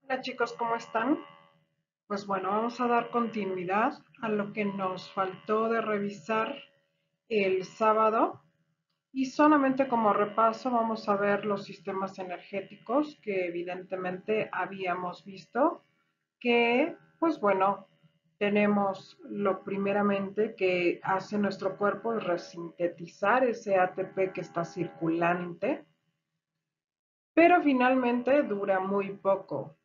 Hola chicos, ¿cómo están? Pues bueno, vamos a dar continuidad a lo que nos faltó de revisar el sábado y solamente como repaso vamos a ver los sistemas energéticos que evidentemente habíamos visto que, pues bueno, tenemos lo primeramente que hace nuestro cuerpo es resintetizar ese ATP que está circulante, pero finalmente dura muy poco.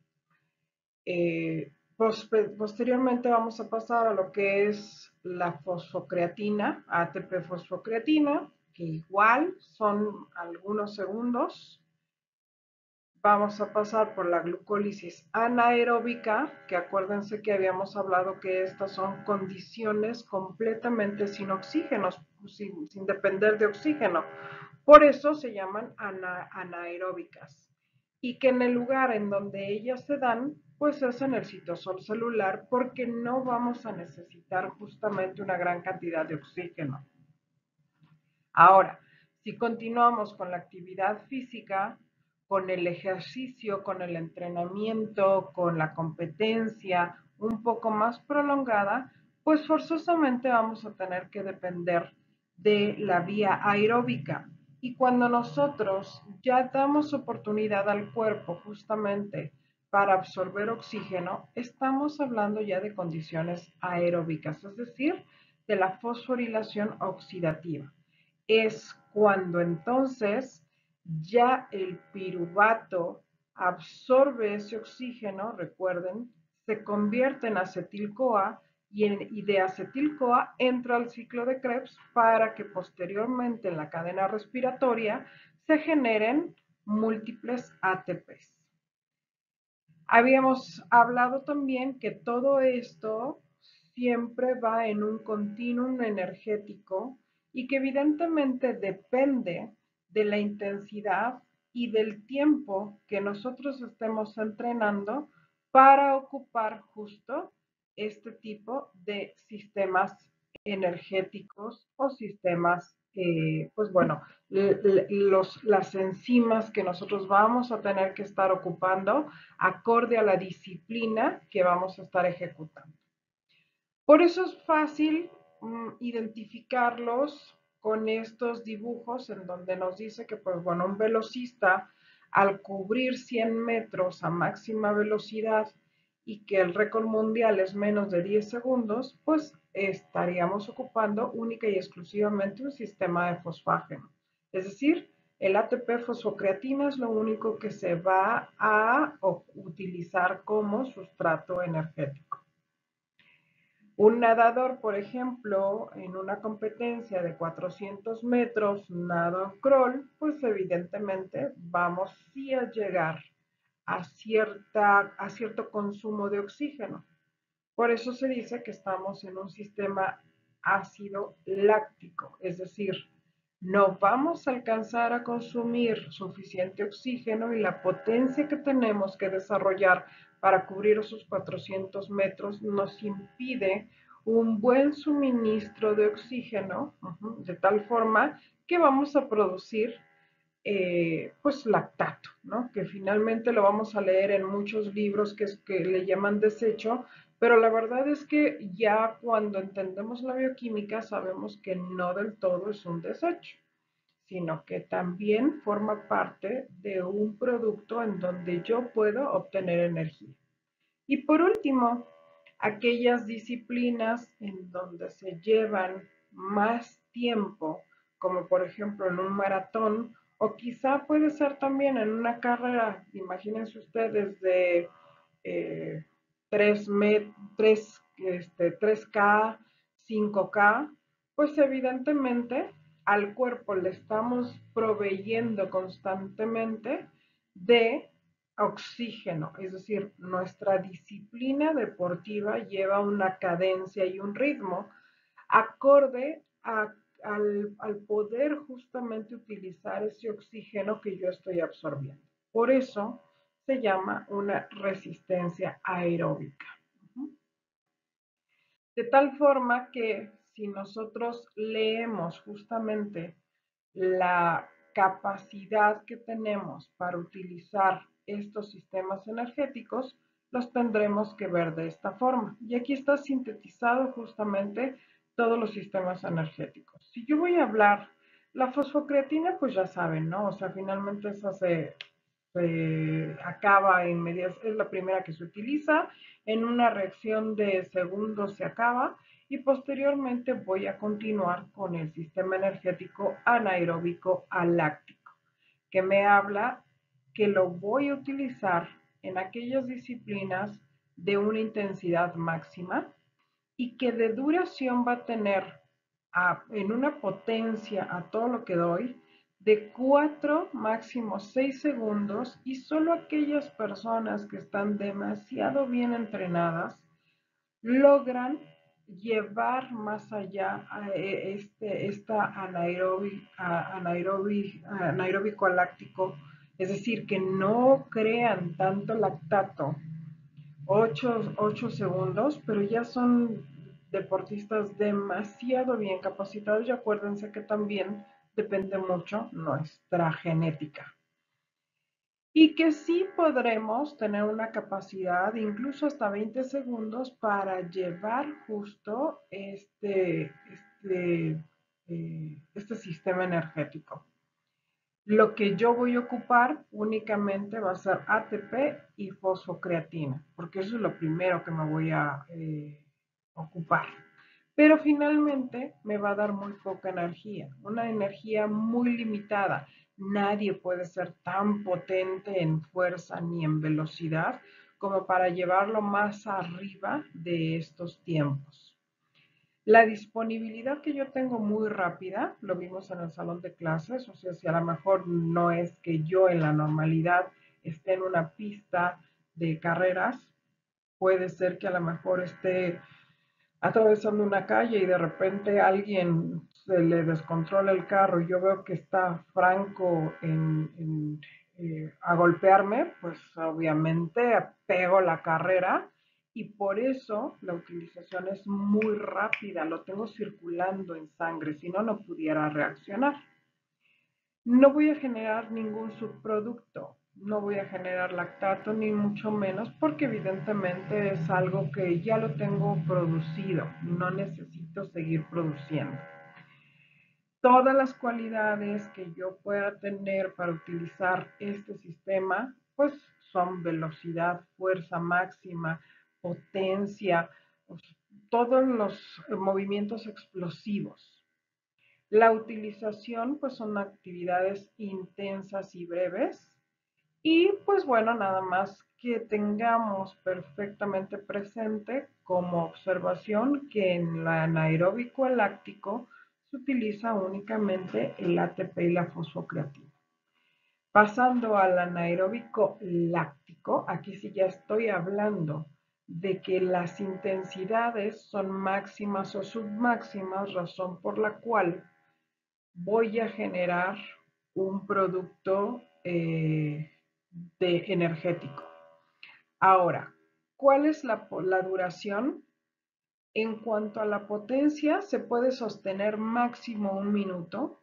Posteriormente vamos a pasar a lo que es la fosfocreatina, ATP fosfocreatina, que igual son algunos segundos. Vamos a pasar por la glucólisis anaeróbica, que acuérdense que habíamos hablado que estas son condiciones completamente sin oxígeno, sin depender de oxígeno. Por eso se llaman anaeróbicas. Y que en el lugar en donde ellas se dan, pues es en el citosol celular, porque no vamos a necesitar justamente una gran cantidad de oxígeno. Ahora, si continuamos con la actividad física, con el ejercicio, con el entrenamiento, con la competencia un poco más prolongada, pues forzosamente vamos a tener que depender de la vía aeróbica. Y cuando nosotros ya damos oportunidad al cuerpo justamente para absorber oxígeno, estamos hablando ya de condiciones aeróbicas, es decir, de la fosforilación oxidativa. Es cuando entonces ya el piruvato absorbe ese oxígeno, recuerden, se convierte en acetil-CoA y de acetil-CoA entra al ciclo de Krebs para que posteriormente en la cadena respiratoria se generen múltiples ATPs. Habíamos hablado también que todo esto siempre va en un continuum energético y que evidentemente depende de la intensidad y del tiempo que nosotros estemos entrenando para ocupar justo este tipo de sistemas energéticos o sistemas, pues bueno, las enzimas que nosotros vamos a tener que estar ocupando acorde a la disciplina que vamos a estar ejecutando. Por eso es fácil identificarlos con estos dibujos en donde nos dice que, pues bueno, un velocista al cubrir 100 metros a máxima velocidad y que el récord mundial es menos de 10 segundos, pues estaríamos ocupando única y exclusivamente un sistema de fosfágeno. Es decir, el ATP fosfocreatina es lo único que se va a utilizar como sustrato energético. Un nadador, por ejemplo, en una competencia de 400 metros, nado crawl, pues evidentemente vamos sí a llegar a cierto consumo de oxígeno. Por eso se dice que estamos en un sistema ácido láctico, es decir, no vamos a alcanzar a consumir suficiente oxígeno y la potencia que tenemos que desarrollar para cubrir esos 400 metros nos impide un buen suministro de oxígeno, de tal forma que vamos a producir pues lactato, ¿no? Que finalmente lo vamos a leer en muchos libros que le llaman desecho, pero la verdad es que ya cuando entendemos la bioquímica sabemos que no del todo es un desecho, sino que también forma parte de un producto en donde yo puedo obtener energía. Y por último, aquellas disciplinas en donde se llevan más tiempo, como por ejemplo en un maratón, o quizá puede ser también en una carrera, imagínense ustedes, de eh, 3K, 5K, pues evidentemente al cuerpo le estamos proveyendo constantemente de oxígeno, es decir, nuestra disciplina deportiva lleva una cadencia y un ritmo acorde al poder justamente utilizar ese oxígeno que yo estoy absorbiendo. Por eso se llama una resistencia aeróbica. De tal forma que si nosotros leemos justamente la capacidad que tenemos para utilizar estos sistemas energéticos los tendremos que ver de esta forma. Y aquí está sintetizado justamente todos los sistemas energéticos. Si yo voy a hablar, la fosfocreatina, pues ya saben, ¿no? O sea, finalmente esa se acaba en medias, es la primera que se utiliza, en una reacción de segundos se acaba y posteriormente voy a continuar con el sistema energético anaeróbico aláctico, que me habla que lo voy a utilizar en aquellas disciplinas de una intensidad máxima y que de duración va a tener en una potencia a todo lo que doy de 4 máximo 6 segundos, y solo aquellas personas que están demasiado bien entrenadas logran llevar más allá a esta anaeróbico láctico, es decir, que no crean tanto lactato 8 segundos, pero ya son deportistas demasiado bien capacitados, y acuérdense que también depende mucho nuestra genética. Y que sí podremos tener una capacidad incluso hasta 20 segundos para llevar justo este sistema energético. Lo que yo voy a ocupar únicamente va a ser ATP y fosfocreatina, porque eso es lo primero que me voy a ocupar. Pero finalmente me va a dar muy poca energía, una energía muy limitada. Nadie puede ser tan potente en fuerza ni en velocidad como para llevarlo más arriba de estos tiempos. La disponibilidad que yo tengo muy rápida, lo vimos en el salón de clases, o sea, si a lo mejor no es que yo en la normalidad esté en una pista de carreras, puede ser que a lo mejor esté atravesando una calle y de repente a alguien se le descontrola el carro y yo veo que está franco a golpearme, pues obviamente pego la carrera, y por eso la utilización es muy rápida, lo tengo circulando en sangre, si no, no pudiera reaccionar. No voy a generar ningún subproducto, no voy a generar lactato ni mucho menos, porque evidentemente es algo que ya lo tengo producido, no necesito seguir produciendo. Todas las cualidades que yo pueda tener para utilizar este sistema, pues son velocidad, fuerza máxima, potencia, todos los movimientos explosivos. La utilización, pues son actividades intensas y breves. Y pues bueno, nada más que tengamos perfectamente presente como observación que en la anaeróbico láctico se utiliza únicamente el ATP y la fosfocreatina. Pasando al anaeróbico láctico, aquí sí ya estoy hablando de que las intensidades son máximas o submáximas, razón por la cual voy a generar un producto energético. Ahora, ¿cuál es la duración? En cuanto a la potencia, se puede sostener máximo 1 minuto,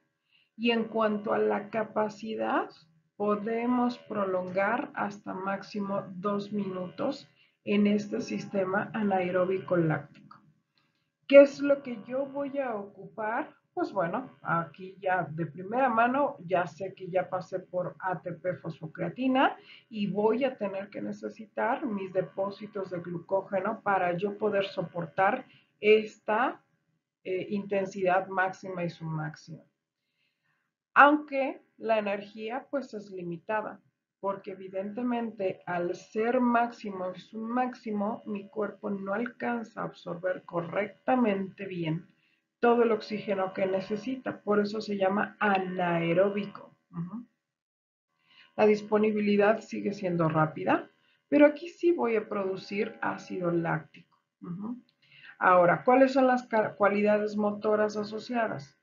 y en cuanto a la capacidad, podemos prolongar hasta máximo 2 minutos en este sistema anaeróbico láctico. ¿Qué es lo que yo voy a ocupar? Pues bueno, aquí ya de primera mano ya sé que ya pasé por ATP fosfocreatina y voy a tener que necesitar mis depósitos de glucógeno para yo poder soportar esta intensidad máxima y submáxima. Aunque la energía pues es limitada, porque evidentemente al ser máximo y submáximo, mi cuerpo no alcanza a absorber correctamente bien todo el oxígeno que necesita, por eso se llama anaeróbico. La disponibilidad sigue siendo rápida, pero aquí sí voy a producir ácido láctico. Ahora, ¿cuáles son las cualidades motoras asociadas?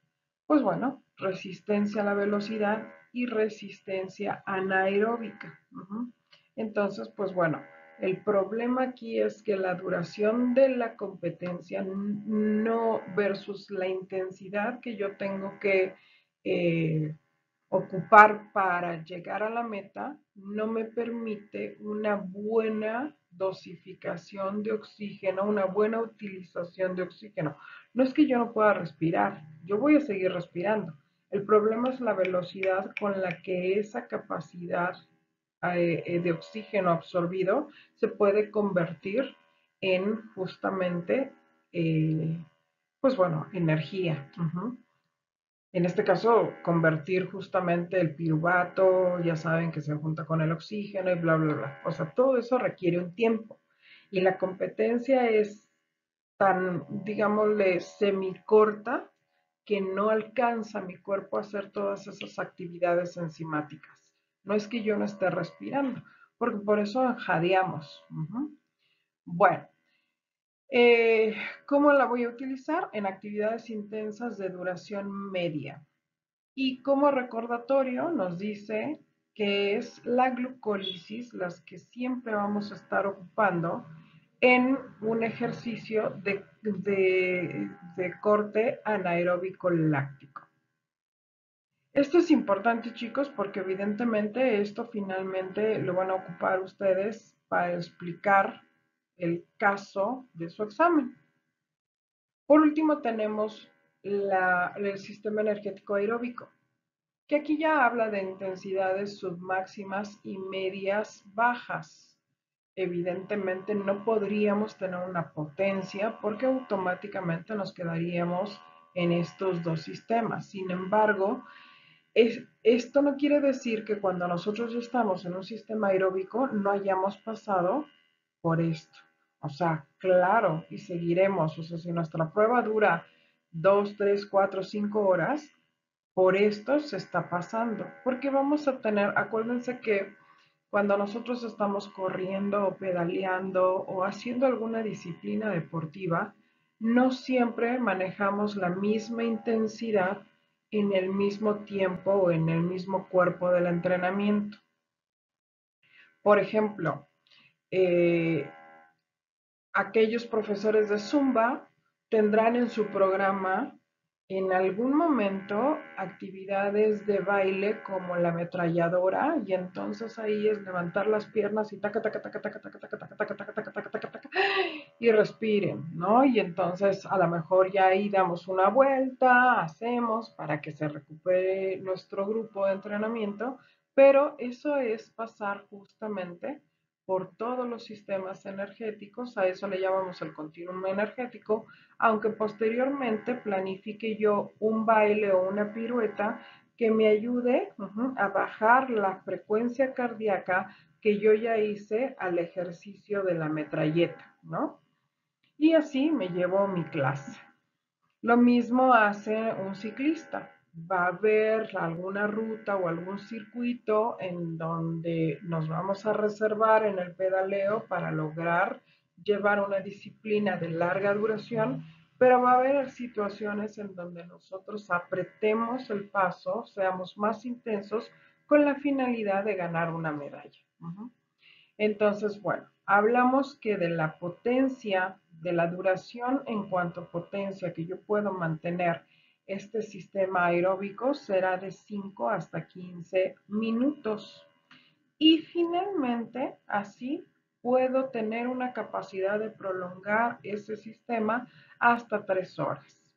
Pues bueno, resistencia a la velocidad y resistencia anaeróbica. Entonces, pues bueno, el problema aquí es que la duración de la competencia no versus la intensidad que yo tengo que ocupar para llegar a la meta no me permite una buena dosificación de oxígeno, una buena utilización de oxígeno. No es que yo no pueda respirar, yo voy a seguir respirando. El problema es la velocidad con la que esa capacidad de oxígeno absorbido se puede convertir en justamente, pues bueno, energía. En este caso, convertir justamente el piruvato, ya saben que se junta con el oxígeno y bla, bla, bla. O sea, todo eso requiere un tiempo. Y la competencia es tan, digámosle, semicorta que no alcanza mi cuerpo a hacer todas esas actividades enzimáticas. No es que yo no esté respirando, porque por eso jadeamos. Bueno, ¿cómo la voy a utilizar? En actividades intensas de duración media. Y como recordatorio nos dice que es la glucólisis las que siempre vamos a estar ocupando en un ejercicio de corte anaeróbico láctico. Esto es importante, chicos, porque evidentemente esto finalmente lo van a ocupar ustedes para explicar el caso de su examen. Por último, tenemos el sistema energético aeróbico, que aquí ya habla de intensidades submáximas y medias bajas. Evidentemente no podríamos tener una potencia porque automáticamente nos quedaríamos en estos dos sistemas. Sin embargo, esto no quiere decir que cuando nosotros ya estamos en un sistema aeróbico no hayamos pasado por esto. O sea, claro, y seguiremos. O sea, si nuestra prueba dura 2, 3, 4, 5 horas, por esto se está pasando. Porque vamos a tener, acuérdense que cuando nosotros estamos corriendo o pedaleando o haciendo alguna disciplina deportiva, no siempre manejamos la misma intensidad en el mismo tiempo o en el mismo cuerpo del entrenamiento. Por ejemplo, eh, aquellos profesores de Zumba tendrán en su programa en algún momento actividades de baile como la ametralladora y entonces ahí es levantar las piernas y taca taca taca taca taca taca taca taca taca taca taca taca y respiren, ¿no? Y entonces a lo mejor ya ahí damos una vuelta, hacemos para que se recupere nuestro grupo de entrenamiento, pero eso es pasar justamente por todos los sistemas energéticos, a eso le llamamos el continuum energético, aunque posteriormente planifique yo un baile o una pirueta que me ayude a bajar la frecuencia cardíaca que yo ya hice al ejercicio de la metralleta, ¿no? Y así me llevo mi clase. Lo mismo hace un ciclista. Va a haber alguna ruta o algún circuito en donde nos vamos a reservar en el pedaleo para lograr llevar una disciplina de larga duración, pero va a haber situaciones en donde nosotros apretemos el paso, seamos más intensos con la finalidad de ganar una medalla. Entonces, bueno, hablamos que de la potencia, de la duración en cuanto a potencia que yo puedo mantener este sistema aeróbico será de 5 hasta 15 minutos. Y finalmente, así puedo tener una capacidad de prolongar ese sistema hasta 3 horas.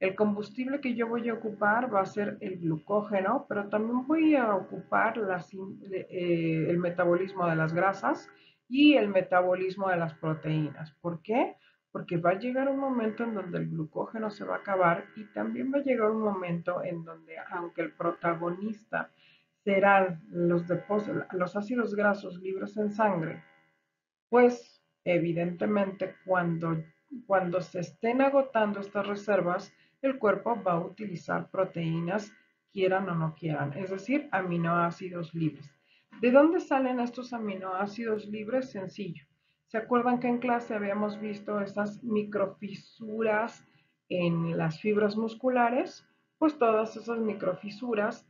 El combustible que yo voy a ocupar va a ser el glucógeno, pero también voy a ocupar el metabolismo de las grasas y el metabolismo de las proteínas. ¿Por qué? Porque va a llegar un momento en donde el glucógeno se va a acabar y también va a llegar un momento en donde, aunque el protagonista serán los ácidos grasos libres en sangre, pues evidentemente cuando se estén agotando estas reservas, el cuerpo va a utilizar proteínas, quieran o no quieran, es decir, aminoácidos libres. ¿De dónde salen estos aminoácidos libres? Sencillo. ¿Se acuerdan que en clase habíamos visto esas microfisuras en las fibras musculares? Pues todas esas microfisuras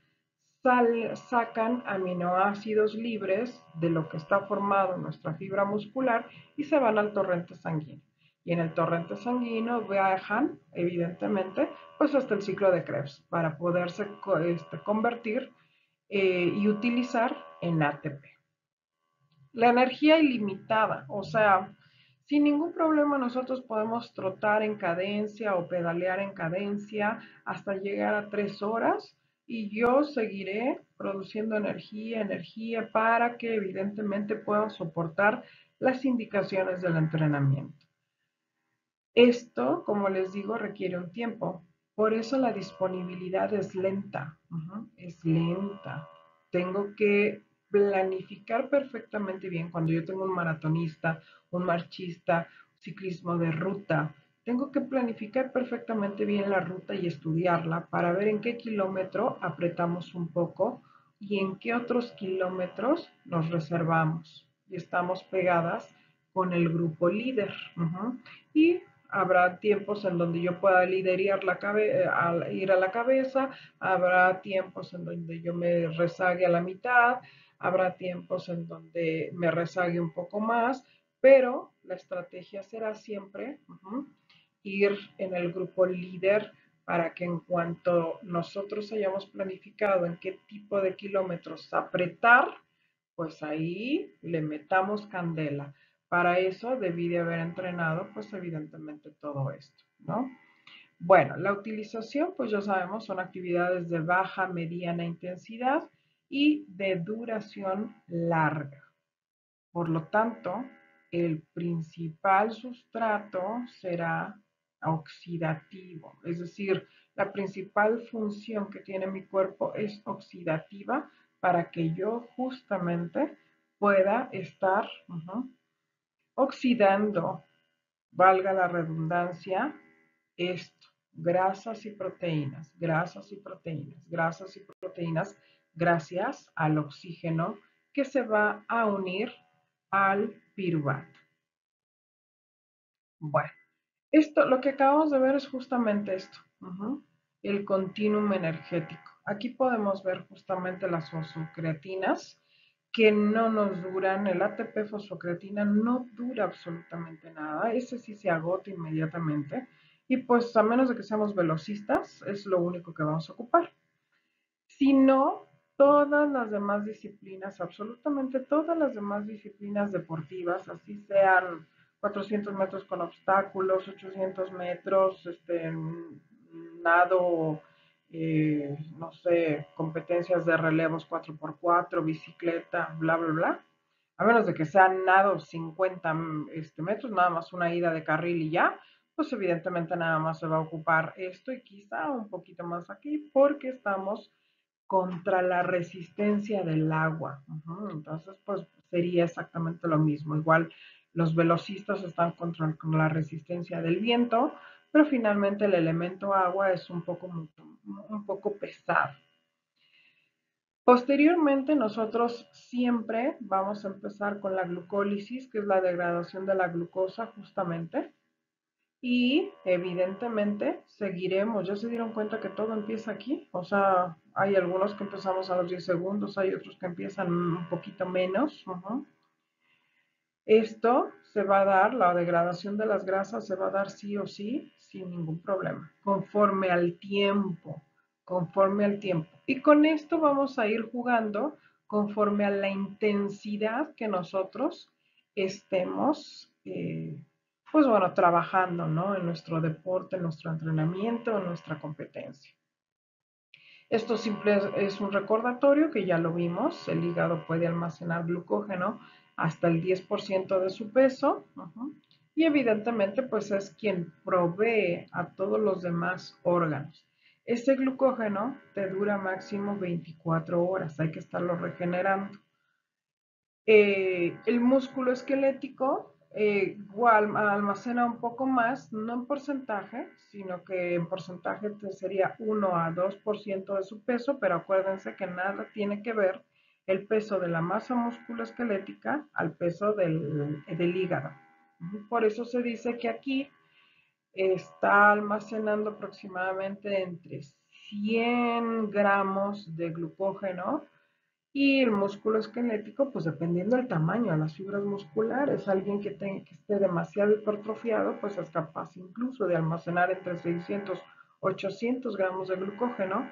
sacan aminoácidos libres de lo que está formado en nuestra fibra muscular y se van al torrente sanguíneo. y en el torrente sanguíneo viajan, evidentemente, pues hasta el ciclo de Krebs para poderse convertir y utilizar en ATP. La energía ilimitada, o sea, sin ningún problema nosotros podemos trotar en cadencia o pedalear en cadencia hasta llegar a 3 horas y yo seguiré produciendo energía para que evidentemente puedan soportar las indicaciones del entrenamiento. Esto, como les digo, requiere un tiempo. Por eso la disponibilidad es lenta. Es lenta. Tengo que planificar perfectamente bien. Cuando yo tengo un maratonista, un marchista, ciclismo de ruta, tengo que planificar perfectamente bien la ruta y estudiarla para ver en qué kilómetro apretamos un poco y en qué otros kilómetros nos reservamos y estamos pegadas con el grupo líder. Y habrá tiempos en donde yo pueda liderar ir a la cabeza, habrá tiempos en donde yo me rezague a la mitad, habrá tiempos en donde me rezague un poco más, pero la estrategia será siempre ir en el grupo líder para que en cuanto nosotros hayamos planificado en qué tipo de kilómetros apretar, pues ahí le metamos candela. Para eso debí de haber entrenado, pues evidentemente todo esto, ¿no? Bueno, la utilización, pues ya sabemos, son actividades de baja, mediana intensidad y de duración larga. Por lo tanto, el principal sustrato será oxidativo, es decir, la principal función que tiene mi cuerpo es oxidativa para que yo justamente pueda estar oxidando, valga la redundancia, esto, grasas y proteínas, grasas y proteínas, grasas y proteínas, gracias al oxígeno que se va a unir al piruvato. Bueno, esto, lo que acabamos de ver es justamente esto, el continuum energético. Aquí podemos ver justamente las fosfocreatinas que no nos duran, el ATP fosfocreatina no dura absolutamente nada, ese sí se agota inmediatamente y pues a menos de que seamos velocistas es lo único que vamos a ocupar. Si no, todas las demás disciplinas, absolutamente todas las demás disciplinas deportivas, así sean 400 metros con obstáculos, 800 metros, nado, no sé, competencias de relevos 4x4, bicicleta, bla, bla, bla. A menos de que sean nado 50 metros, nada más una ida de carril y ya, pues evidentemente nada más se va a ocupar esto y quizá un poquito más aquí porque estamos contra la resistencia del agua. Entonces, pues sería exactamente lo mismo. Igual los velocistas están contra la resistencia del viento, pero finalmente el elemento agua es un poco pesado. Posteriormente, nosotros siempre vamos a empezar con la glucólisis, que es la degradación de la glucosa justamente. Y evidentemente seguiremos, ya se dieron cuenta que todo empieza aquí, o sea, hay algunos que empezamos a los 10 segundos, hay otros que empiezan un poquito menos. Esto se va a dar, la degradación de las grasas se va a dar sí o sí, sin ningún problema, conforme al tiempo, conforme al tiempo. Y con esto vamos a ir jugando conforme a la intensidad que nosotros estemos, pues bueno, trabajando, ¿no? En nuestro deporte, en nuestro entrenamiento, en nuestra competencia. Esto simple es un recordatorio que ya lo vimos, el hígado puede almacenar glucógeno hasta el 10% de su peso y evidentemente pues es quien provee a todos los demás órganos. Ese glucógeno te dura máximo 24 horas, hay que estarlo regenerando. El músculo esquelético igual almacena un poco más, no en porcentaje, sino que en porcentaje sería 1 a 2% de su peso, pero acuérdense que nada tiene que ver el peso de la masa musculoesquelética al peso del hígado. Por eso se dice que aquí está almacenando aproximadamente entre 100 gramos de glucógeno Y el músculo esquelético, pues dependiendo del tamaño de las fibras musculares, alguien que esté demasiado hipertrofiado, pues es capaz incluso de almacenar entre 600 800 gramos de glucógeno,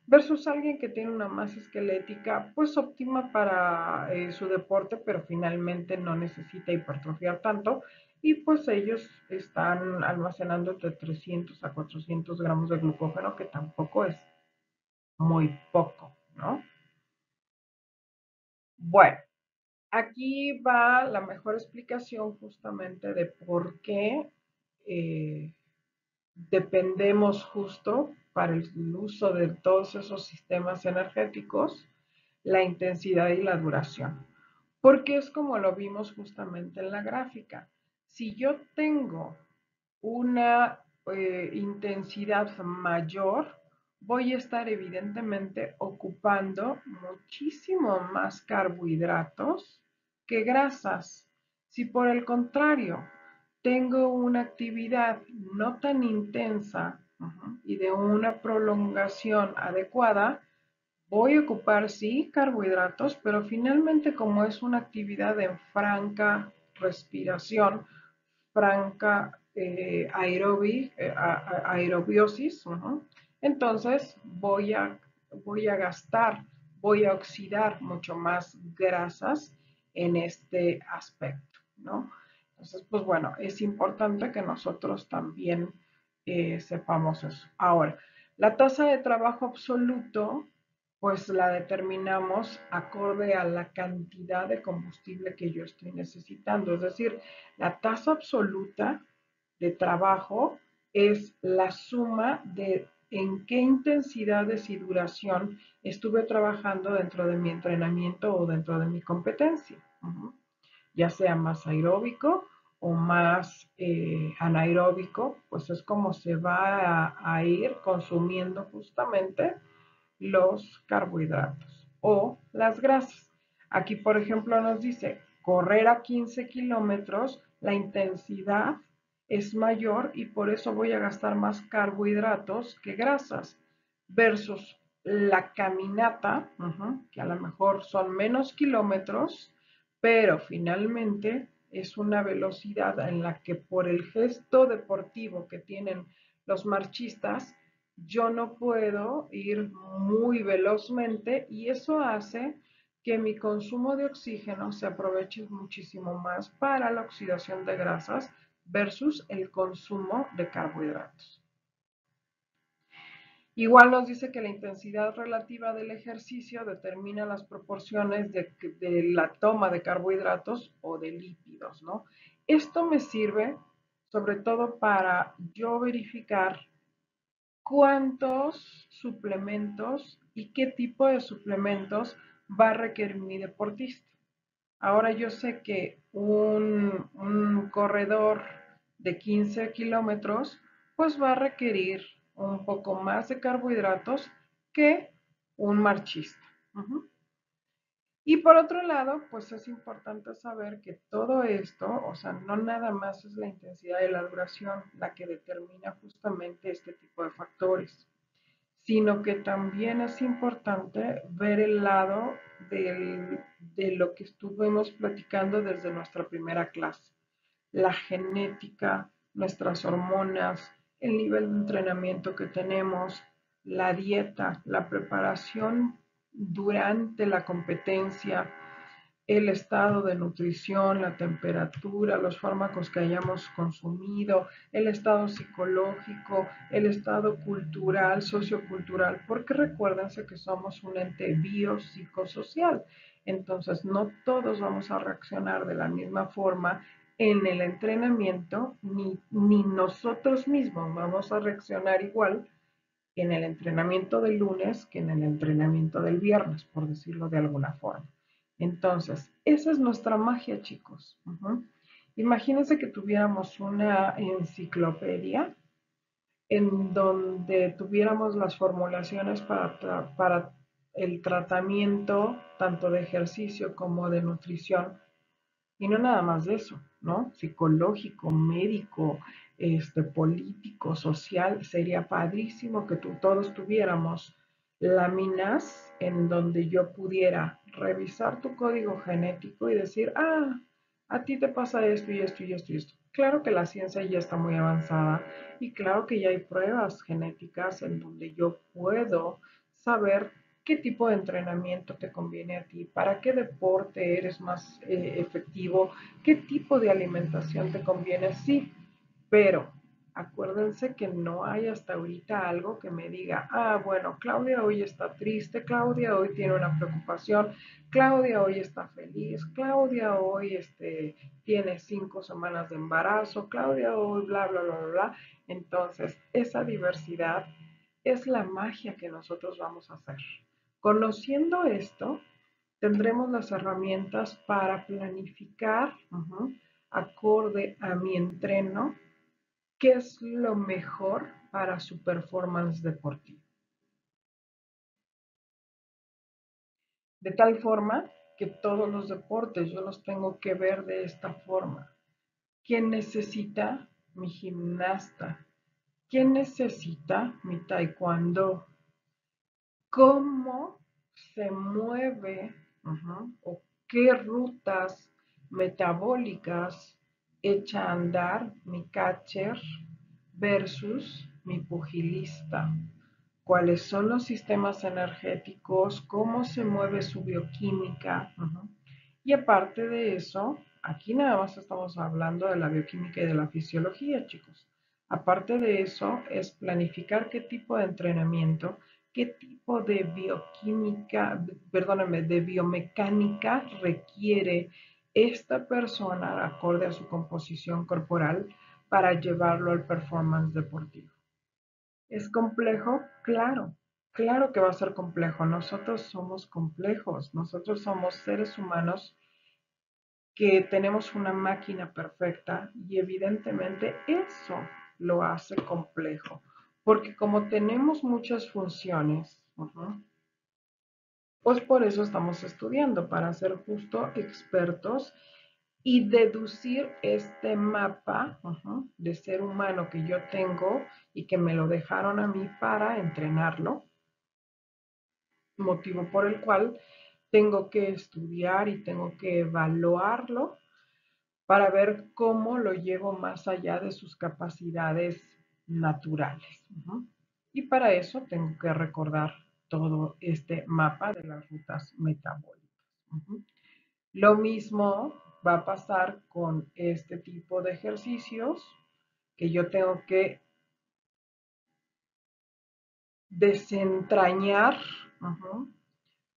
versus alguien que tiene una masa esquelética, pues óptima para su deporte, pero finalmente no necesita hipertrofiar tanto, y pues ellos están almacenando entre 300 a 400 gramos de glucógeno, que tampoco es muy poco, ¿no? Bueno, aquí va la mejor explicación justamente de por qué eh, dependemos justo para el uso de todos esos sistemas energéticos, la intensidad y la duración. Porque es como lo vimos justamente en la gráfica. Si yo tengo una intensidad mayor, voy a estar evidentemente ocupando muchísimo más carbohidratos que grasas. Si por el contrario tengo una actividad no tan intensa y de una prolongación adecuada, voy a ocupar sí carbohidratos, pero finalmente como es una actividad en franca respiración, franca aerobiosis, entonces voy a gastar, voy a oxidar mucho más grasas en este aspecto, ¿no? Entonces, pues bueno, es importante que nosotros también sepamos eso. Ahora, la tasa de trabajo absoluto, pues la determinamos acorde a la cantidad de combustible que yo estoy necesitando. Es decir, la tasa absoluta de trabajo es la suma de en qué intensidades y duración estuve trabajando dentro de mi entrenamiento o dentro de mi competencia. Ya sea más aeróbico o más anaeróbico, pues es como se va a ir consumiendo justamente los carbohidratos o las grasas. Aquí, por ejemplo, nos dice, correr a 15 kilómetros, la intensidad es mayor y por eso voy a gastar más carbohidratos que grasas, versus la caminata, que a lo mejor son menos kilómetros, pero finalmente es una velocidad en la que por el gesto deportivo que tienen los marchistas, yo no puedo ir muy velozmente y eso hace que mi consumo de oxígeno se aproveche muchísimo más para la oxidación de grasas versus el consumo de carbohidratos. Igual nos dice que la intensidad relativa del ejercicio determina las proporciones de la toma de carbohidratos o de lípidos, ¿no? Esto me sirve sobre todo para yo verificar cuántos suplementos y qué tipo de suplementos va a requerir mi deportista. Ahora yo sé que un corredor de 15 kilómetros pues va a requerir un poco más de carbohidratos que un marchista. Y por otro lado, pues es importante saber que todo esto, o sea, no nada más es la intensidad de la duración la que determina justamente este tipo de factores, sino que también es importante ver el lado de lo que estuvimos platicando desde nuestra primera clase, la genética, nuestras hormonas, el nivel de entrenamiento que tenemos, la dieta, la preparación durante la competencia, el estado de nutrición, la temperatura, los fármacos que hayamos consumido, el estado psicológico, el estado cultural, sociocultural, porque recuérdense que somos un ente biopsicosocial. Entonces, no todos vamos a reaccionar de la misma forma en el entrenamiento, ni nosotros mismos vamos a reaccionar igual en el entrenamiento del lunes que en el entrenamiento del viernes, por decirlo de alguna forma. Entonces, esa es nuestra magia, chicos. Imagínense que tuviéramos una enciclopedia en donde tuviéramos las formulaciones para el tratamiento tanto de ejercicio como de nutrición. Y no nada más de eso, ¿no? Psicológico, médico, político, social. Sería padrísimo que todos tuviéramos láminas en donde yo pudiera revisar tu código genético y decir, a ti te pasa esto y esto y esto y esto. Claro que la ciencia ya está muy avanzada y claro que ya hay pruebas genéticas en donde yo puedo saber qué tipo de entrenamiento te conviene a ti, para qué deporte eres más efectivo, qué tipo de alimentación te conviene, sí, pero acuérdense que no hay hasta ahorita algo que me diga, bueno, Claudia hoy está triste, Claudia hoy tiene una preocupación, Claudia hoy está feliz, Claudia hoy tiene 5 semanas de embarazo, Claudia hoy bla, bla, bla, bla, bla. Entonces, esa diversidad es la magia que nosotros vamos a hacer. Conociendo esto, tendremos las herramientas para planificar acorde a mi entreno qué es lo mejor para su performance deportiva. De tal forma que todos los deportes yo los tengo que ver de esta forma. ¿Quién necesita mi gimnasta? ¿Quién necesita mi taekwondo? ¿Cómo se mueve o qué rutas metabólicas echa a andar mi catcher versus mi pugilista? ¿Cuáles son los sistemas energéticos? ¿Cómo se mueve su bioquímica? Y aparte de eso, aquí nada más estamos hablando de la bioquímica y de la fisiología, chicos. Aparte de eso, es planificar qué tipo de entrenamiento, qué tipo de bioquímica, perdóname, de biomecánica requiere esta persona acorde a su composición corporal para llevarlo al performance deportivo. ¿Es complejo? Claro, claro que va a ser complejo. Nosotros somos complejos, nosotros somos seres humanos que tenemos una máquina perfecta y evidentemente eso lo hace complejo, porque como tenemos muchas funciones, pues por eso estamos estudiando, para ser justo expertos y deducir este mapa de ser humano que yo tengo y que me lo dejaron a mí para entrenarlo, motivo por el cual tengo que estudiar y tengo que evaluarlo para ver cómo lo llevo más allá de sus capacidades naturales. Y para eso tengo que recordar todo este mapa de las rutas metabólicas. Lo mismo va a pasar con este tipo de ejercicios que yo tengo que desentrañar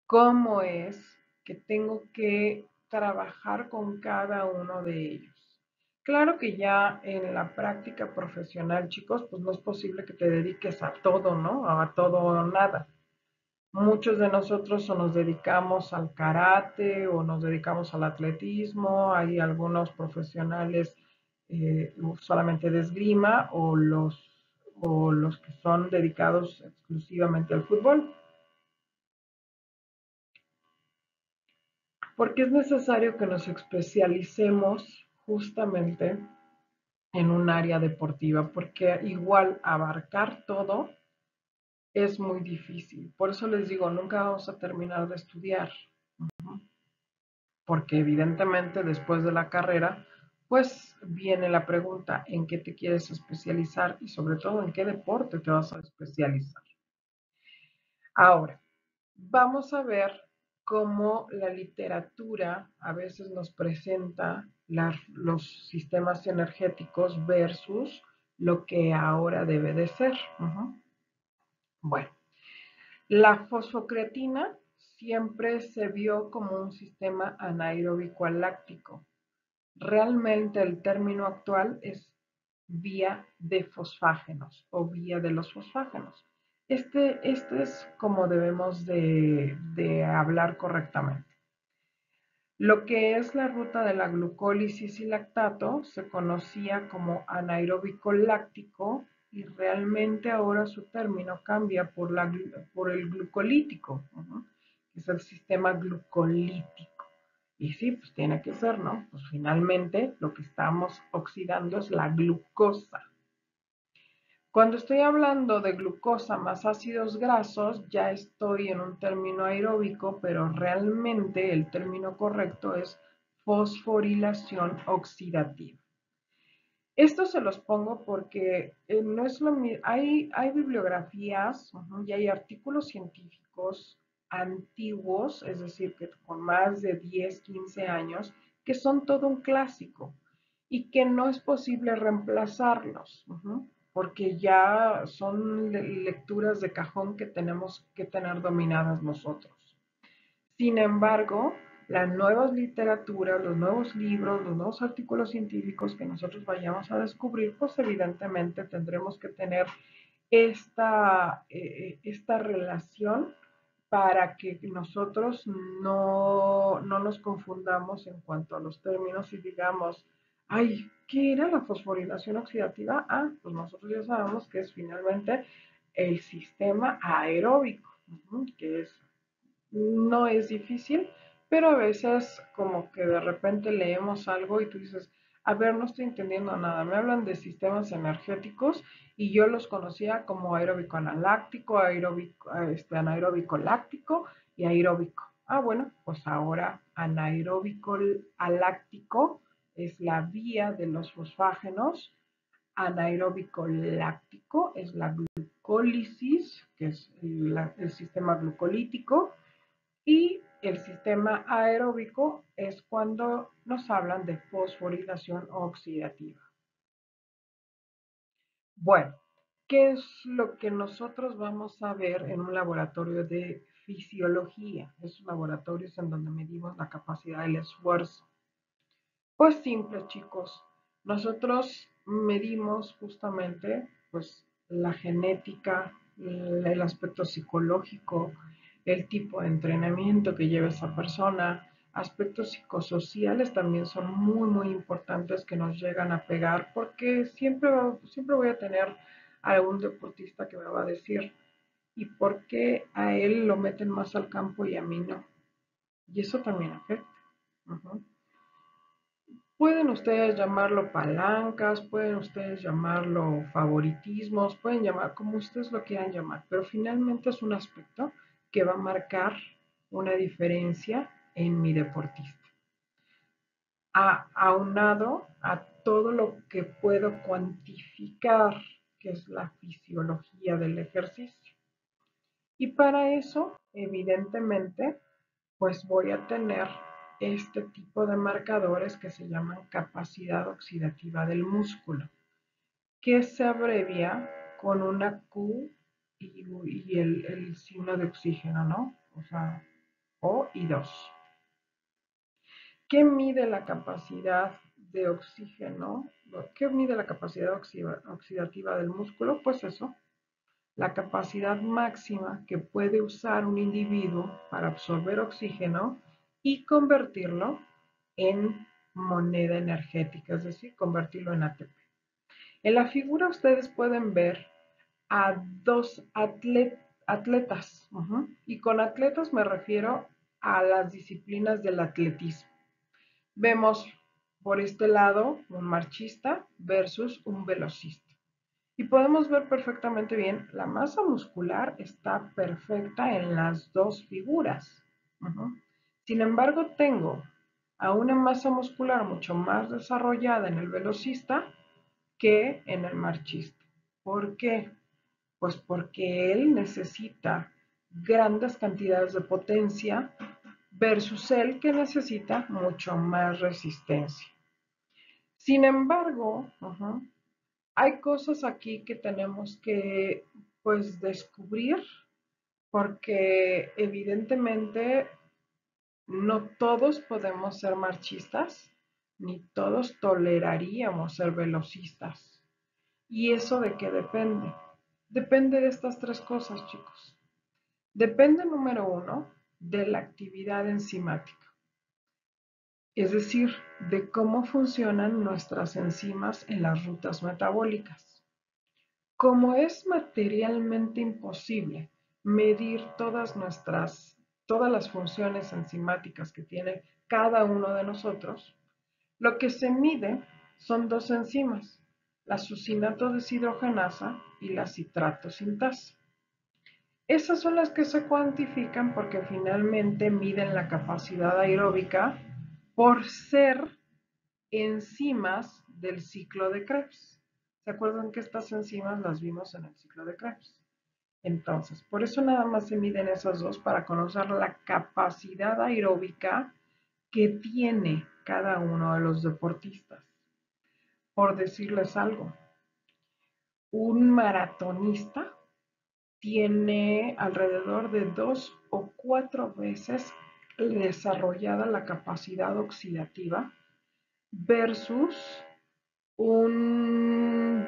cómo es que tengo que trabajar con cada uno de ellos. Claro que ya en la práctica profesional, chicos, pues no es posible que te dediques a todo, ¿no? A todo o nada. Muchos de nosotros o nos dedicamos al karate o nos dedicamos al atletismo, hay algunos profesionales solamente de esgrima o los que son dedicados exclusivamente al fútbol. Porque es necesario que nos especialicemos justamente en un área deportiva, porque igual abarcar todo es muy difícil. Por eso les digo, nunca vamos a terminar de estudiar, porque evidentemente después de la carrera, pues viene la pregunta, ¿en qué te quieres especializar? Y sobre todo, ¿en qué deporte te vas a especializar? Ahora, vamos a ver cómo la literatura a veces nos presenta los sistemas energéticos versus lo que ahora debe de ser. Bueno, la fosfocreatina siempre se vio como un sistema anaeróbico láctico. Realmente el término actual es vía de fosfágenos o vía de los fosfágenos. Este es como debemos de hablar correctamente. Lo que es la ruta de la glucólisis y lactato se conocía como anaeróbico láctico y realmente ahora su término cambia por el glucolítico, que es el sistema glucolítico. Y sí, pues tiene que ser, ¿no? Pues finalmente lo que estamos oxidando es la glucosa. Cuando estoy hablando de glucosa más ácidos grasos, ya estoy en un término aeróbico, pero realmente el término correcto es fosforilación oxidativa. Esto se los pongo porque no es lo mismo. Hay bibliografías y hay artículos científicos antiguos, es decir, que con más de 10, 15 años, que son todo un clásico y que no es posible reemplazarlos, porque ya son lecturas de cajón que tenemos que tener dominadas nosotros. Sin embargo, las nuevas literaturas, los nuevos libros, los nuevos artículos científicos que nosotros vayamos a descubrir, pues evidentemente tendremos que tener esta relación para que nosotros no nos confundamos en cuanto a los términos y digamos, ay, ¿qué era la fosforilación oxidativa? Ah, pues nosotros ya sabemos que es finalmente el sistema aeróbico, que es no es difícil, pero a veces como que de repente leemos algo y tú dices, a ver, no estoy entendiendo nada. Me hablan de sistemas energéticos y yo los conocía como aeróbico analáctico, anaeróbico láctico y aeróbico. Ah, bueno, pues ahora anaeróbico aláctico es la vía de los fosfágenos, anaeróbico láctico es la glucólisis, que es el sistema glucolítico, y el sistema aeróbico es cuando nos hablan de fosforilación oxidativa. Bueno, ¿qué es lo que nosotros vamos a ver en un laboratorio de fisiología? Esos laboratorios en donde medimos la capacidad del esfuerzo. Pues simple, chicos. Nosotros medimos justamente pues la genética, el aspecto psicológico, el tipo de entrenamiento que lleva esa persona. Aspectos psicosociales también son muy importantes que nos llegan a pegar porque siempre voy a tener algún deportista que me va a decir, ¿y por qué a él lo meten más al campo y a mí no? Y eso también afecta. Uh-huh. Pueden ustedes llamarlo palancas, pueden ustedes llamarlo favoritismos, pueden llamar como ustedes lo quieran llamar, pero finalmente es un aspecto que va a marcar una diferencia en mi deportista. Aunado a todo lo que puedo cuantificar, que es la fisiología del ejercicio. Y para eso, evidentemente, pues voy a tener este tipo de marcadores que se llaman capacidad oxidativa del músculo, que se abrevia con una Q y el signo de oxígeno, ¿no? O sea, O y 2. ¿Qué mide la capacidad de oxígeno? ¿Qué mide la capacidad oxidativa del músculo? Pues eso, la capacidad máxima que puede usar un individuo para absorber oxígeno y convertirlo en moneda energética, es decir, convertirlo en ATP. En la figura ustedes pueden ver a dos atletas, y con atletas me refiero a las disciplinas del atletismo. Vemos por este lado un marchista versus un velocista. Y podemos ver perfectamente bien, la masa muscular está perfecta en las dos figuras. Sin embargo, tengo a una masa muscular mucho más desarrollada en el velocista que en el marchista. ¿Por qué? Pues porque él necesita grandes cantidades de potencia versus él que necesita mucho más resistencia. Sin embargo, hay cosas aquí que tenemos que pues descubrir porque evidentemente no todos podemos ser marchistas ni todos toleraríamos ser velocistas. ¿Y eso de qué depende? Depende de estas tres cosas, chicos. Depende, número uno, de la actividad enzimática, es decir, de cómo funcionan nuestras enzimas en las rutas metabólicas. Como es materialmente imposible medir todas las funciones enzimáticas que tiene cada uno de nosotros, lo que se mide son dos enzimas, la succinato deshidrogenasa y la citrato sintasa. Esas son las que se cuantifican porque finalmente miden la capacidad aeróbica por ser enzimas del ciclo de Krebs. ¿Se acuerdan que estas enzimas las vimos en el ciclo de Krebs? Entonces, por eso nada más se miden esas dos para conocer la capacidad aeróbica que tiene cada uno de los deportistas. Por decirles algo, un maratonista tiene alrededor de 2 o 4 veces desarrollada la capacidad oxidativa versus un,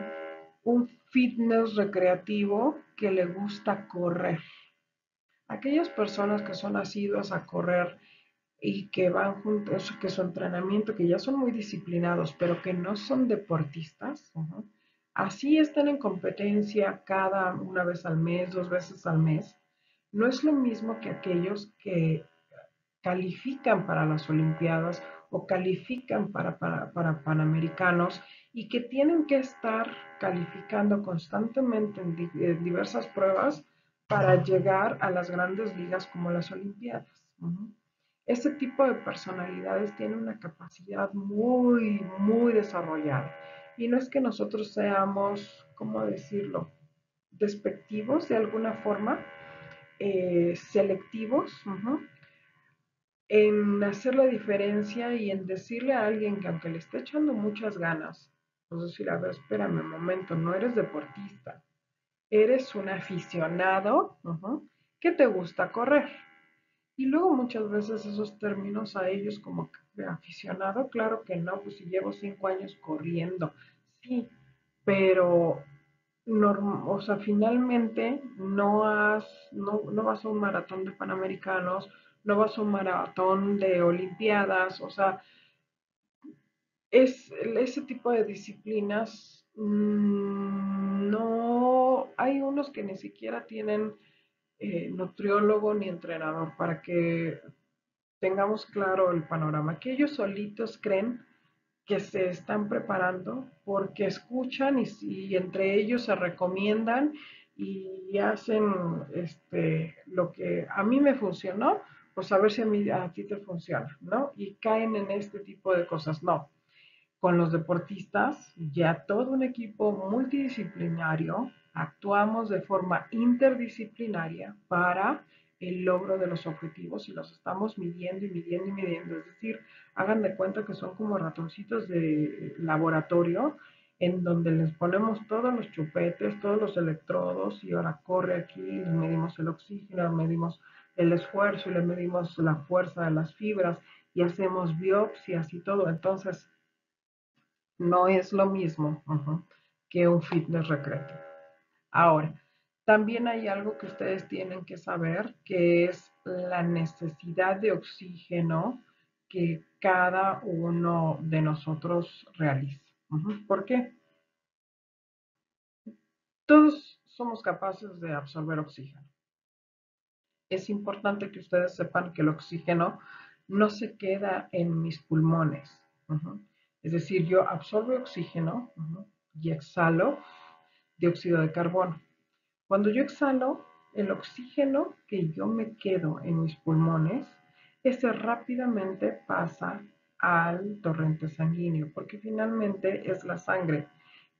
un fitness recreativo que le gusta correr. Aquellas personas que son asiduas a correr y que van juntos, que su entrenamiento, que ya son muy disciplinados, pero que no son deportistas, así están en competencia cada una vez al mes, 2 veces al mes, no es lo mismo que aquellos que califican para las Olimpiadas o califican para Panamericanos y que tienen que estar calificando constantemente en diversas pruebas para llegar a las grandes ligas como las Olimpiadas. Ese tipo de personalidades tienen una capacidad muy, muy desarrollada. Y no es que nosotros seamos, ¿cómo decirlo?, despectivos de alguna forma, selectivos, en hacer la diferencia y en decirle a alguien que aunque le esté echando muchas ganas, pues decir, a ver, espérame un momento, no eres deportista, eres un aficionado que te gusta correr. Y luego muchas veces esos términos a ellos como de aficionado, claro que no, pues si llevo 5 años corriendo, sí, pero o sea, finalmente no vas a un maratón de Panamericanos, no vas a un maratón de Olimpiadas, o sea, ese tipo de disciplinas, no, hay unos que ni siquiera tienen nutriólogo ni entrenador para que tengamos claro el panorama, que ellos solitos creen que se están preparando porque escuchan y entre ellos se recomiendan y hacen lo que a mí me funcionó, pues a ver si a ti te funciona, ¿no? Y caen en este tipo de cosas. No, con los deportistas, ya todo un equipo multidisciplinario, actuamos de forma interdisciplinaria para el logro de los objetivos y los estamos midiendo y midiendo y midiendo. Es decir, hagan de cuenta que son como ratoncitos de laboratorio en donde les ponemos todos los chupetes, todos los electrodos y ahora corre aquí, les medimos el oxígeno, medimos el esfuerzo y le medimos la fuerza de las fibras y hacemos biopsias y todo. Entonces, no es lo mismo que un fitness recreativo. Ahora, también hay algo que ustedes tienen que saber, que es la necesidad de oxígeno que cada uno de nosotros realiza. ¿Por qué? Todos somos capaces de absorber oxígeno. Es importante que ustedes sepan que el oxígeno no se queda en mis pulmones. Es decir, yo absorbo oxígeno y exhalo dióxido de carbono. Cuando yo exhalo, el oxígeno que yo me quedo en mis pulmones, ese rápidamente pasa al torrente sanguíneo, porque finalmente es la sangre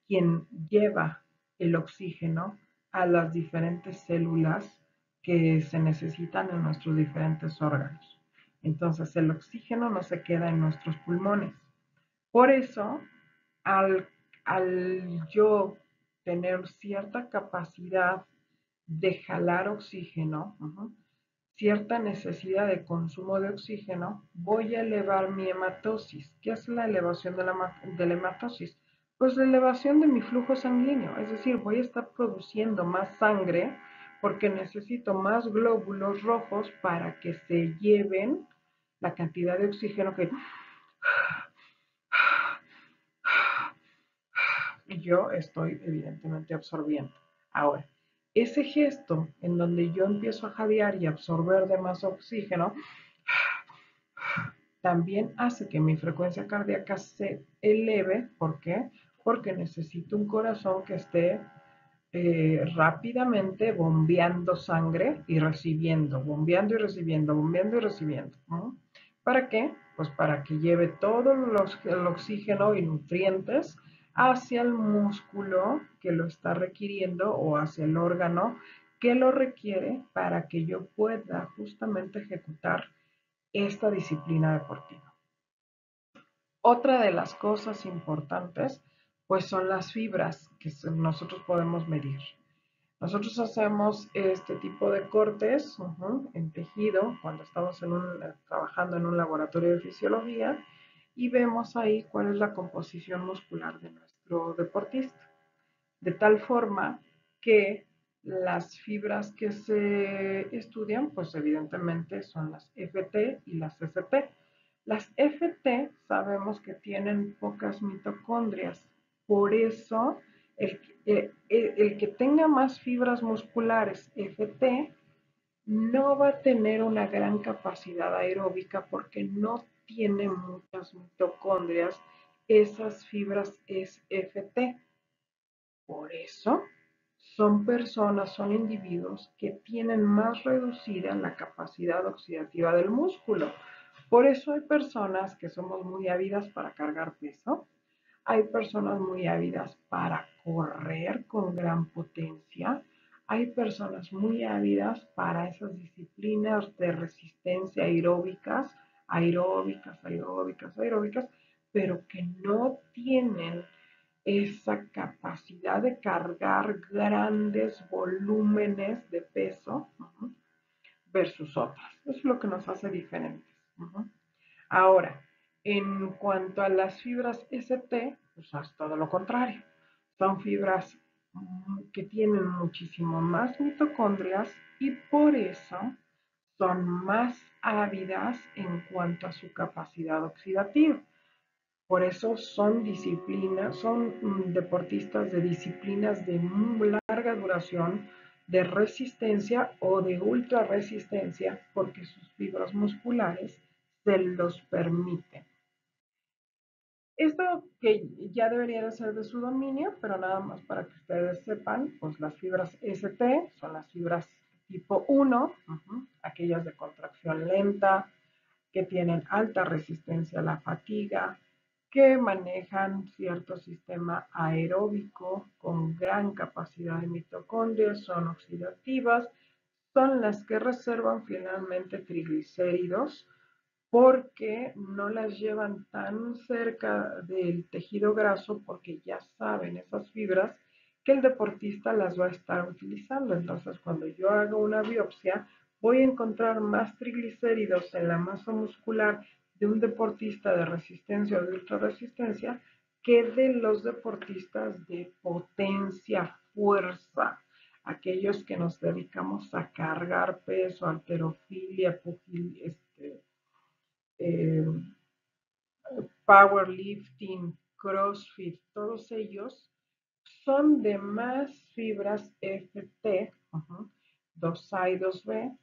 quien lleva el oxígeno a las diferentes células que se necesitan en nuestros diferentes órganos. Entonces el oxígeno no se queda en nuestros pulmones. Por eso, al, al yo tener cierta capacidad de jalar oxígeno, cierta necesidad de consumo de oxígeno, voy a elevar mi hematosis. ¿Qué es la elevación de la hematosis? Pues la elevación de mi flujo sanguíneo, es decir, voy a estar produciendo más sangre porque necesito más glóbulos rojos para que se lleven la cantidad de oxígeno que yo estoy evidentemente absorbiendo. Ahora, ese gesto en donde yo empiezo a jadear y absorber de más oxígeno, también hace que mi frecuencia cardíaca se eleve. ¿Por qué? porque necesito un corazón que esté rápidamente bombeando sangre y recibiendo, bombeando y recibiendo, bombeando y recibiendo. ¿No? ¿Para qué? Pues para que lleve todo el oxígeno y nutrientes hacia el músculo que lo está requiriendo o hacia el órgano que lo requiere para que yo pueda justamente ejecutar esta disciplina deportiva. Otra de las cosas importantes pues son las fibras que nosotros podemos medir. Nosotros hacemos este tipo de cortes en tejido cuando estamos trabajando en un laboratorio de fisiología y vemos ahí cuál es la composición muscular de nuestro deportista. De tal forma que las fibras que se estudian, pues evidentemente son las FT y las ST. Las FT sabemos que tienen pocas mitocondrias, por eso el que tenga más fibras musculares FT no va a tener una gran capacidad aeróbica porque no tiene muchas mitocondrias esas fibras FT. Por eso son individuos que tienen más reducida la capacidad oxidativa del músculo. Por eso hay personas que somos muy ávidas para cargar peso, hay personas muy ávidas para correr con gran potencia, hay personas muy ávidas para esas disciplinas de resistencia aeróbicas, pero que no tienen esa capacidad de cargar grandes volúmenes de peso versus otras. Eso es lo que nos hace diferentes. Ahora, en cuanto a las fibras ST, pues es todo lo contrario. Son fibras que tienen muchísimo más mitocondrias y por eso son más ávidas en cuanto a su capacidad oxidativa. Por eso son disciplinas, son deportistas de disciplinas de muy larga duración, de resistencia o de ultra resistencia, porque sus fibras musculares se los permiten. Esto que ya debería de ser de su dominio, pero nada más para que ustedes sepan, pues las fibras ST son las fibras tipo 1, aquellas de contracción lenta, que tienen alta resistencia a la fatiga, que manejan cierto sistema aeróbico con gran capacidad de mitocondrias, son oxidativas, son las que reservan finalmente triglicéridos porque no las llevan tan cerca del tejido graso porque ya saben esas fibras que el deportista las va a estar utilizando. Entonces, cuando yo hago una biopsia, voy a encontrar más triglicéridos en la masa muscular de un deportista de resistencia o de ultrarresistencia que de los deportistas de potencia, fuerza, aquellos que nos dedicamos a cargar peso, halterofilia, eh, powerlifting, CrossFit, todos ellos son de más fibras FT, 2A y 2B.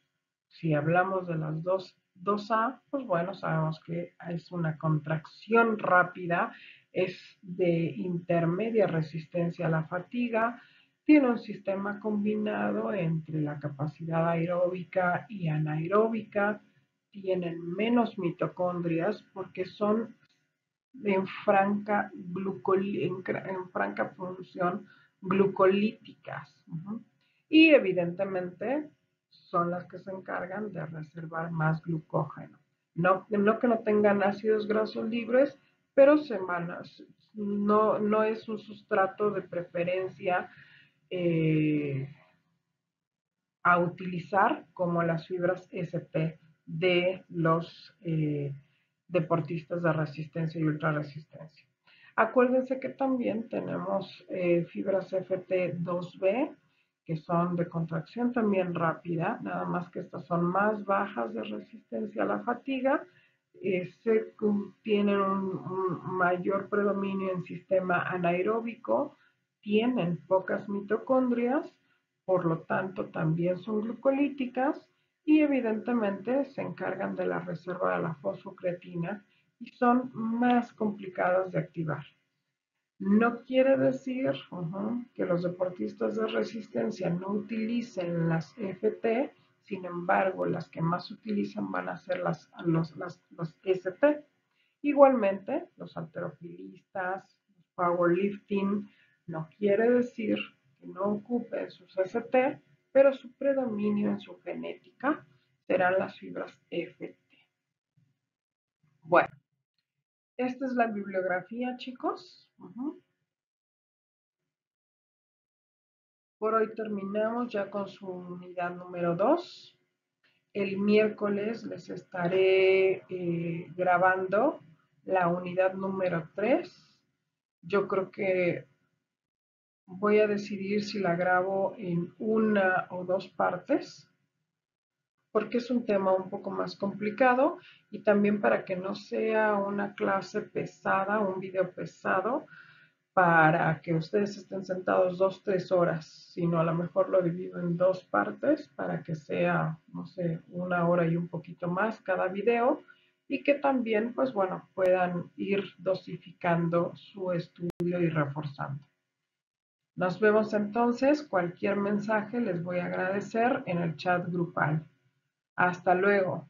Si hablamos de las 2A, pues bueno, sabemos que es una contracción rápida, es de intermedia resistencia a la fatiga, tiene un sistema combinado entre la capacidad aeróbica y anaeróbica, tienen menos mitocondrias porque son en franca función glucolíticas. Y evidentemente son las que se encargan de reservar más glucógeno. No que no tengan ácidos grasos libres, pero no es un sustrato de preferencia eh, a utilizar como las fibras ST de los deportistas de resistencia y ultrarresistencia. Acuérdense que también tenemos fibras FT2B, que son de contracción también rápida, nada más que estas son más bajas de resistencia a la fatiga, tienen un mayor predominio en sistema anaeróbico, tienen pocas mitocondrias, por lo tanto también son glucolíticas y evidentemente se encargan de la reserva de la fosfocreatina y son más complicadas de activar. No quiere decir que los deportistas de resistencia no utilicen las FT, sin embargo, las que más utilizan van a ser los ST. Igualmente, los halterofilistas, los powerlifting, no quiere decir que no ocupen sus ST, pero su predominio en su genética serán las fibras FT. Bueno, esta es la bibliografía, chicos. Por hoy terminamos ya con su unidad número 2. El miércoles les estaré grabando la unidad número 3. Yo creo que voy a decidir si la grabo en una o dos partes, porque es un tema un poco más complicado y también para que no sea una clase pesada, un video pesado, para que ustedes estén sentados 2, 3 horas, sino a lo mejor lo divido en dos partes para que sea, no sé, 1 hora y un poquito más cada video y que también, pues bueno, puedan ir dosificando su estudio y reforzando. Nos vemos entonces. Cualquier mensaje les voy a agradecer en el chat grupal. Hasta luego.